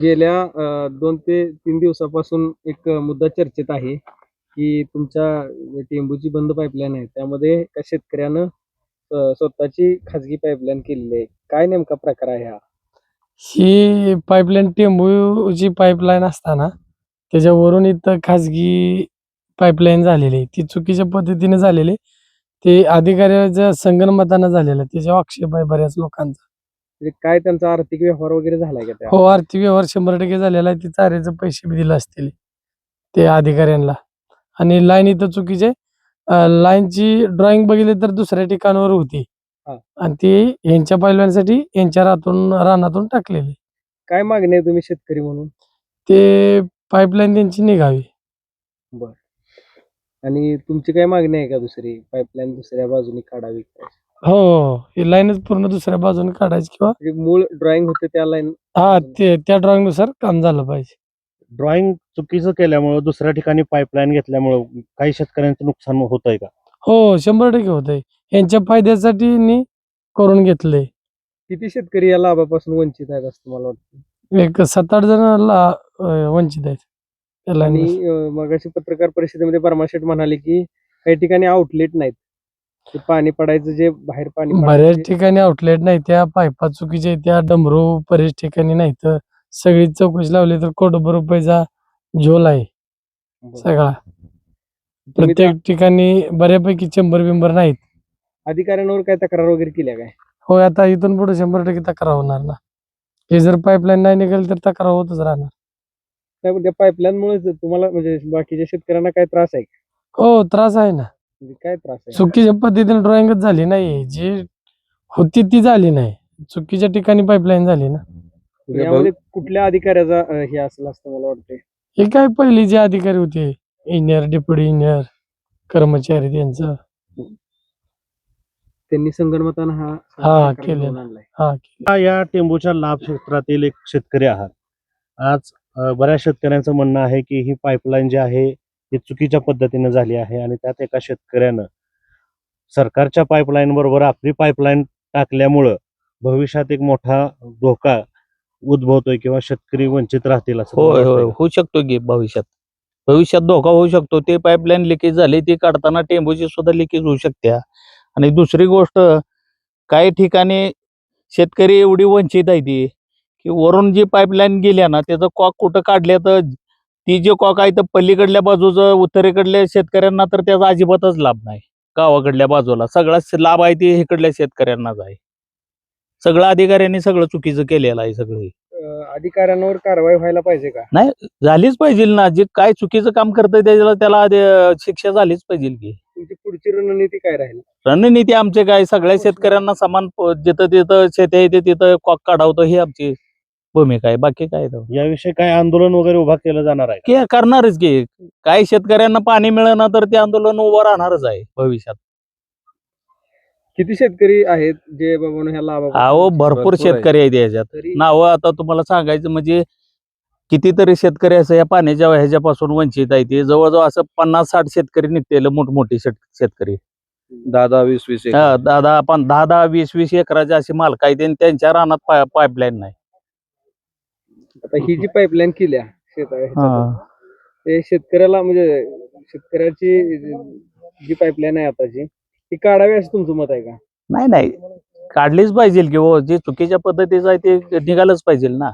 गेल्या 2 ते 3 दिवसापासून एक मुद्दा चर्चेत आहे, की तुमच्या टेंभूची बंद पाईपलाईन आहे. त्यामध्ये एका शेतकऱ्यानं स्वतःची खाजगी पाईपलाईन केलेली आहे. काय नेमका प्रकार आहे हा? ही पाईपलाईन टेंभूची पाईपलाईन असताना त्याच्यावरून इथं खाजगी पाईपलाईन झालेली आहे. ती चुकीच्या पद्धतीने झालेली. ते अधिकाऱ्याच्या संगनमतानं झालेलं आहे. त्याच्यावर आक्षेप आहे बऱ्याच लोकांचा. म्हणजे काय त्यांचा आर्थिक व्यवहार वगैरे झालाय का त्या? हो, आर्थिक व्यवहार 100% झालेला आहे. ते चाऱ्याचे पैसे बी दिले असतील ते अधिकाऱ्यांना. आणि लाईन इथं चुकीचे लाईनची ड्रॉइंग बघितली तर दुसऱ्या ठिकाणावर होती. हां. आणि ती ह्यांच्या पाईपलाईनसाठी यांच्या रानातून टाकलेली. काय मागणी आहे तुम्ही शेतकरी म्हणून? ते पाईपलाईन त्यांची निघावी. बरं. आणि तुमची काय मागणी आहे का दुसरी? पाईपलाईन दुसऱ्या बाजूने काढावी काय? हो, हो. ही लाईनच पूर्ण दुसऱ्या बाजूने काढायची किंवा म्हणजे मूळ ड्रॉइंग होते त्या लाईन त्या ड्रॉइंगनुसार काम झालं पाहिजे. ड्रॉइंग चुकीचं केल्यामुळं दुसऱ्या ठिकाणी पाईपलाईन घेतल्यामुळं काही शेतकऱ्यांचं नुकसान होत आहे का? हो, 100% होतंय. यांच्या फायद्यासाठी यांनी करून घेतलंय. किती शेतकरी या लाभापासून वंचित आहेत असं तुम्हाला वाटतं? एक 7-8 जणांना वंचित आहेत. त्या आणि लाईनपासून. मगाशी पत्रकार परिषदेमध्ये परमाशेठ म्हणाले, की काही ठिकाणी आउटलेट नाहीत. ते पाणी पडायचं जे बाहेर पाणी बऱ्याच पडायचं ठिकाणी आउटलेट नाही. त्या पाईपा चुकीच्या आहेत. त्या डमरू बऱ्याच ठिकाणी नाहीत. सगळी चौकशी लावली तर कोटभर रुपयाचा झोल आहे सगळा. तुम्ही त्या प्रत्येक ठिकाणी बऱ्यापैकी चेंबर-बिंबर नाहीत. अधिकाऱ्यांवर काय तक्रार वगैरे केल्या काय? होय, आता इथून पुढे 100% तक्रार होणार ना. हे जर पाईपलाईन नाही निघाली तर तक्रार होतच राहणार. त्या पाईपलाईनमुळे तुम्हाला म्हणजे बाकीच्या शेतकऱ्यांना काय त्रास आहे का? हो, त्रास आहे ना. म्हणजे काय त्रास आहे? चुकीच्या पद्धतीने ड्रॉइंगच झाली नाही. जी होती ती झाली नाही. चुकीच्या ठिकाणी पाईपलाईन झाली ना. यामध्ये कुठल्या अधिकाऱ्याचा हे असेल असं मला वाटतंय? हे काय पहिली जे अधिकारी होते, इंजिनियर, डेप्युटी इंजिनियर, कर्मचारी त्यांचं. त्यांनी संगनमतानं हा हां, प्रकार केलेलं. घडवून आणलाय. हां, या टेंभूच्या लाभ क्षेत्रातील एक शेतकरी आहात. आज बऱ्याच शेतकऱ्यांचं म्हणणं आहे की ही पाईपलाईन जी आहे ही चुकीच्या पद्धतीने झाली आहे आणि त्यात एका शेतकऱ्यानं सरकारच्या पाईपलाईन बरोबर आपली पाईपलाईन टाकल्यामुळं भविष्यात एक मोठा धोका उद्भवतोय किंवा शेतकरी वंचित राहतील असं होय तुम्हाला होय वाटतंय का? होऊ शकतो की भविष्यात धोका होऊ शकतो. ते पाईपलाईन लिकेज झाली ती काढताना टेंबूची सुद्धा लिकेज होऊ शकते. आणि दुसरी गोष्ट, काही ठिकाणी शेतकरी एवढी वंचित आहे ती की वरून जी पाईपलाईन गेल्या ना त्याचं कॉक कुठं काढल्या तर ती जे कॉक आहे तर पलीकडल्या बाजूचं उत्तरेकडल्या शेतकऱ्यांना तर त्याचा अजिबातच लाभ नाही. गावाकडल्या बाजूला सगळाच लाभ आहे ते इकडल्या शेतकऱ्यांनाच आहे. सगळं अधिकाऱ्यांनी सगळं चुकीचं केलेलं आहे सगळं. अधिकाऱ्यांवर कारवाई व्हायला पाहिजे का? नाही, झालीच पाहिजे ना. जे काय चुकीचं काम करतंय त्याला शिक्षा झालीच पाहिजे की. तुमची पुढची रणनीती काय राहील? रणनीती आमचे काय, सगळ्या शेतकऱ्यांना समान जिथं तिथं शेत आहे तिथं कॉक काढावतं ही आमची भूमिका आहे. बाकी काय याविषयी काय आंदोलन वगैरे उभा केलं जाणार आहे का? की करणारच की. काही शेतकऱ्यांना पाणी मिळेना तर ते आंदोलन उभं राहणारच आहे भविष्यात. किती शेतकरी आहेत जे बाबा ह्या लाभापासून अहो, वंचित आहेत? भरपूर शेतकरी आहेत याच्यात. तरी नावं आता तुम्हाला सांगायचं म्हणजे कितीतरी शेतकरी असं या पाण्याच्या ह्याच्यापासून वंचित आहे. ते जवळजवळ असं 50-60 शेतकरी निघतेले मोठमोठे शेतकरी. 10-10, 20-20 हा, 10-10, 20-20 एकराचे असे मालक आहेत आणि त्यांच्या रानात पाईपलाईन नाही. आता ही जी पाईपलाईन केल्या ह्याच्यातून, ते शेतकऱ्याला म्हणजे शेतकऱ्याची जी पाईपलाईन आहे आताची ती काढावी असं तुमचं मत आहे का? नाही काढलीच पाहिजे की हो. जे चुकीच्या पद्धतीचं आहे ते निघालंच पाहिजे ना.